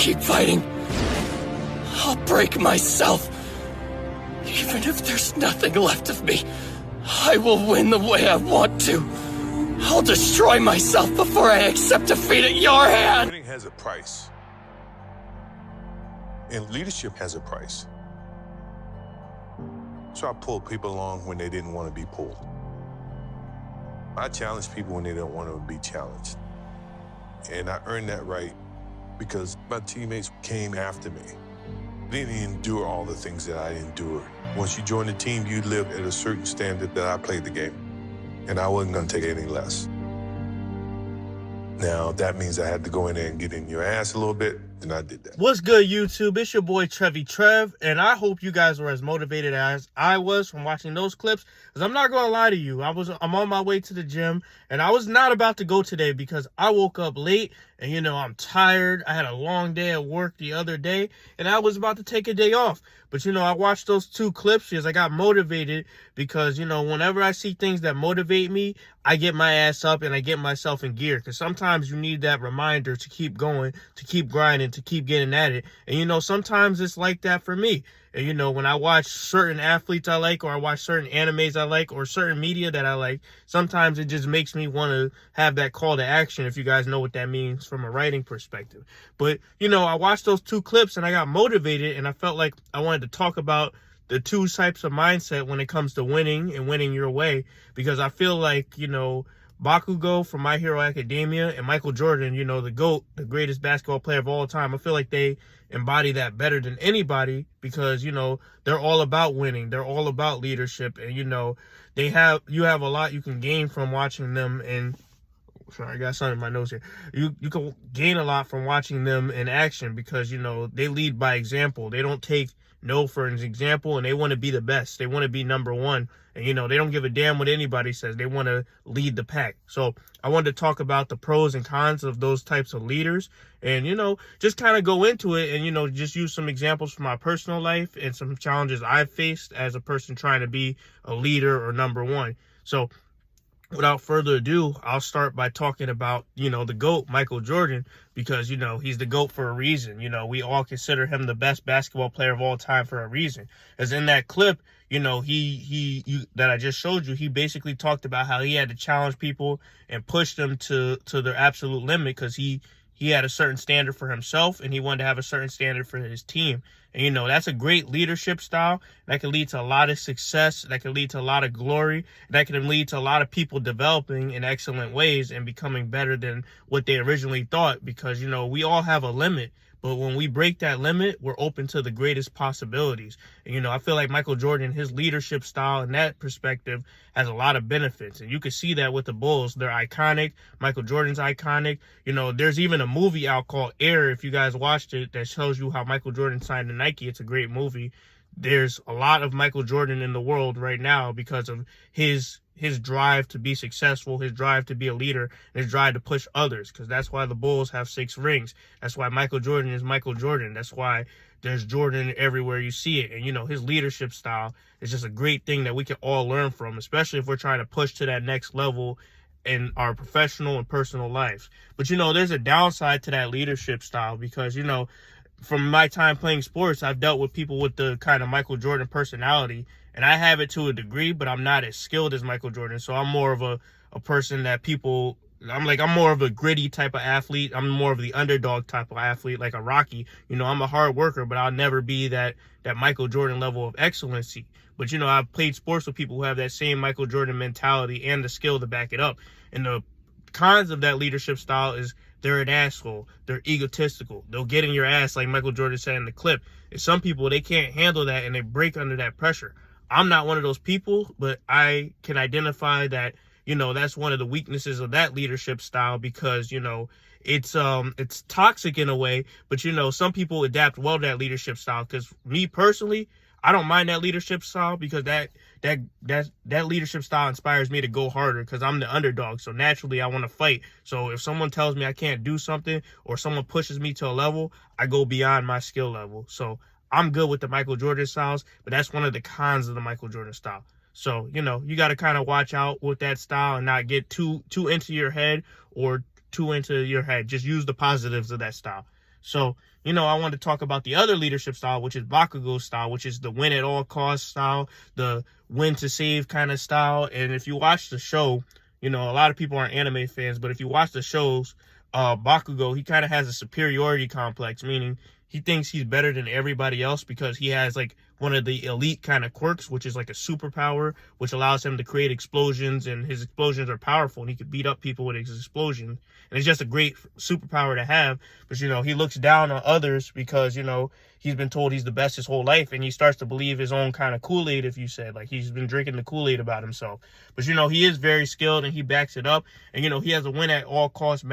keep fighting. I'll break myself. Even if there's nothing left of me, I will win the way I want to. I'll destroy myself before I accept defeat at your hand. Winning has a price. And leadership has a price. So I pulled people along when they didn't want to be pulled. I challenge people when they don't want to be challenged. And I earned that right because my teammates came after me. They didn't endure all the things that I endured. Once you join the team, you live at a certain standard that I played the game. And I wasn't going to take any less. Now, that means I had to go in there and get in your ass a little bit, and I did that. What's good, YouTube? It's your boy, Trev, and I hope you guys were as motivated as I was from watching those clips, because I'm not going to lie to you. I'm on my way to the gym, and I was not about to go today because I woke up late, and, I'm tired. I had a long day at work the other day, and I was about to take a day off. But, I watched those two clips because I got motivated because, whenever I see things that motivate me, I get my ass up and I get myself in gear. Because sometimes you need that reminder to keep going, to keep grinding, to keep getting at it. And, sometimes it's like that for me. And, when I watch certain athletes I like, or I watch certain animes I like, or certain media that I like, sometimes it just makes me want to have that call to action, if you guys know what that means from a writing perspective. But, I watched those two clips and I got motivated, and I felt like I wanted to talk about the two types of mindset when it comes to winning and winning your way, because I feel like, Bakugo from My Hero Academia and Michael Jordan, the GOAT, the greatest basketball player of all time, I feel like they embody that better than anybody because, they're all about winning. They're all about leadership. And, you have a lot you can gain from watching them. And sorry, I got something in my nose here. You can gain a lot from watching them in action because, they lead by example. They don't take no for an example, and they want to be the best. They want to be number one. And, they don't give a damn what anybody says. They want to lead the pack. So I wanted to talk about the pros and cons of those types of leaders and, just kind of go into it and, just use some examples from my personal life and some challenges I've faced as a person trying to be a leader or number one. So without further ado, I'll start by talking about, the GOAT, Michael Jordan, because, he's the GOAT for a reason. We all consider him the best basketball player of all time for a reason. As in that clip, he that I just showed you, he basically talked about how he had to challenge people and push them to their absolute limit because he had a certain standard for himself and he wanted to have a certain standard for his team. And, that's a great leadership style that can lead to a lot of success, that can lead to a lot of glory, that can lead to a lot of people developing in excellent ways and becoming better than what they originally thought because, we all have a limit. But when we break that limit, we're open to the greatest possibilities. And, I feel like Michael Jordan, his leadership style and that perspective has a lot of benefits. And you can see that with the Bulls. They're iconic. Michael Jordan's iconic. There's even a movie out called Air, if you guys watched it, that shows you how Michael Jordan signed to Nike. It's a great movie. There's a lot of Michael Jordan in the world right now because of his drive to be successful, his drive to be a leader, and his drive to push others, because that's why the Bulls have 6 rings. That's why Michael Jordan is Michael Jordan. That's why there's Jordan everywhere you see it. And, his leadership style is just a great thing that we can all learn from, especially if we're trying to push to that next level in our professional and personal lives. But, there's a downside to that leadership style because, from my time playing sports, I've dealt with people with the kind of Michael Jordan personality, and I have it to a degree, but I'm not as skilled as Michael Jordan. So I'm more of a person that I'm more of a gritty type of athlete. I'm more of the underdog type of athlete, like a Rocky. I'm a hard worker, but I'll never be that Michael Jordan level of excellency. But, I've played sports with people who have that same Michael Jordan mentality and the skill to back it up. And the cons of that leadership style is they're an asshole. They're egotistical. They'll get in your ass, like Michael Jordan said in the clip. And some people, they can't handle that and they break under that pressure. I'm not one of those people, but I can identify that, that's one of the weaknesses of that leadership style because, it's toxic in a way, but, some people adapt well to that leadership style. Because me personally, I don't mind that leadership style because that leadership style inspires me to go harder because I'm the underdog. So naturally I want to fight. So if someone tells me I can't do something or someone pushes me to a level, I go beyond my skill level. So I'm good with the Michael Jordan styles, but that's one of the cons of the Michael Jordan style. So, you got to kind of watch out with that style and not get too into your head or too into your head. Just use the positives of that style. So, you know, I want to talk about the other leadership style, which is Bakugo style, which is the win at all costs style, the win to save kind of style. And if you watch the show, you know, a lot of people aren't anime fans, but if you watch the shows, Bakugo, he kind of has a superiority complex, meaning he thinks he's better than everybody else because he has like one of the elite kind of quirks, which is like a superpower, which allows him to create explosions, and his explosions are powerful, and he could beat up people with his explosions. And it's just a great superpower to have. But, you know, he looks down on others because, you know, he's been told he's the best his whole life, and he starts to believe his own kind of Kool-Aid, if you said. Like, he's been drinking the Kool-Aid about himself. But, you know, he is very skilled, and he backs it up. And, you know, he has a win at all costs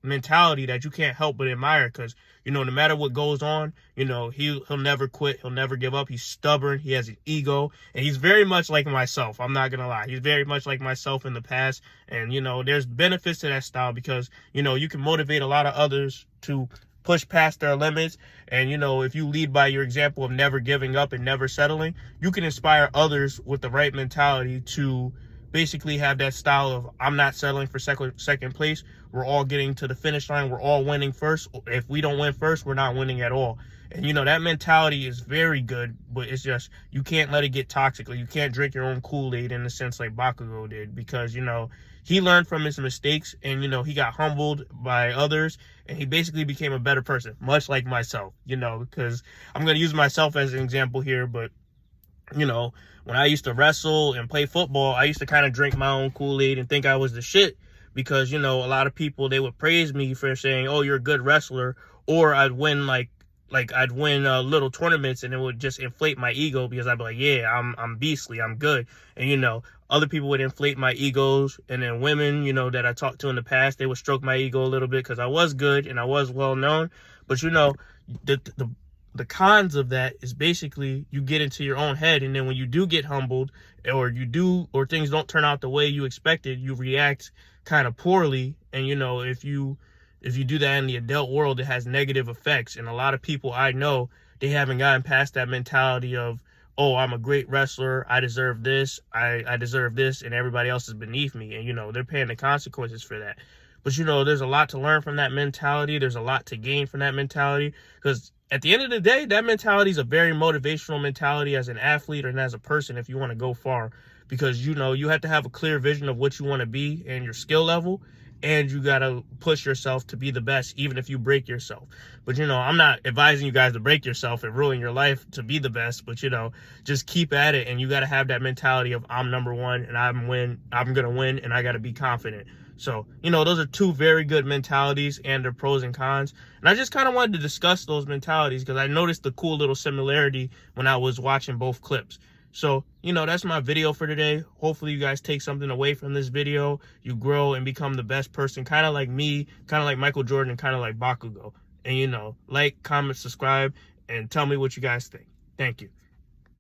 mentality that you can't help but admire because, you know, no matter what goes on, you know, he'll never quit. He'll never give up. He's stubborn. He has an ego, and he's very much like myself. I'm not going to lie. He's very much like myself in the past. And, you know, there's benefits to that style because, you know, you can motivate a lot of others to push past their limits. And, you know, if you lead by your example of never giving up and never settling, you can inspire others with the right mentality to basically have that style of, I'm not settling for second place. We're all getting to the finish line. We're all winning first. If we don't win first, we're not winning at all. And, you know, that mentality is very good, but it's just, you can't let it get toxic. Like, you can't drink your own Kool-Aid in a sense like Bakugo did, because, you know, he learned from his mistakes, and, you know, he got humbled by others, and he basically became a better person, much like myself, you know, because I'm going to use myself as an example here, but, you know, when I used to wrestle and play football, I used to kind of drink my own Kool-Aid and think I was the shit because, you know, a lot of people, they would praise me for saying, oh, you're a good wrestler, or I'd win I'd win little tournaments, and it would just inflate my ego because I'd be like, yeah, I'm beastly, I'm good. And, you know, other people would inflate my egos, and then women, you know, that I talked to in the past, they would stroke my ego a little bit because I was good and I was well known. But, you know, the cons of that is basically you get into your own head, and then when you do get humbled, or things don't turn out the way you expected, you react kind of poorly. And, you know, if you do that in the adult world, it has negative effects. And a lot of people I know, they haven't gotten past that mentality of, oh, I'm a great wrestler, I deserve this, I deserve this, and everybody else is beneath me. And, you know, they're paying the consequences for that. But, you know, there's a lot to learn from that mentality. There's a lot to gain from that mentality, because at the end of the day, that mentality is a very motivational mentality as an athlete and as a person if you want to go far. Because, you know, you have to have a clear vision of what you want to be and your skill level, and you got to push yourself to be the best, even if you break yourself. But, you know, I'm not advising you guys to break yourself and ruin your life to be the best, but, you know, just keep at it, and you got to have that mentality of, I'm number one, and I'm going to win, and I got to be confident. So, you know, those are two very good mentalities and their pros and cons. And I just kind of wanted to discuss those mentalities because I noticed the cool little similarity when I was watching both clips. So, you know, that's my video for today. Hopefully you guys take something away from this video. You grow and become the best person, kind of like me, kind of like Michael Jordan, kind of like Bakugo. And, you know, like, comment, subscribe, and tell me what you guys think. Thank you.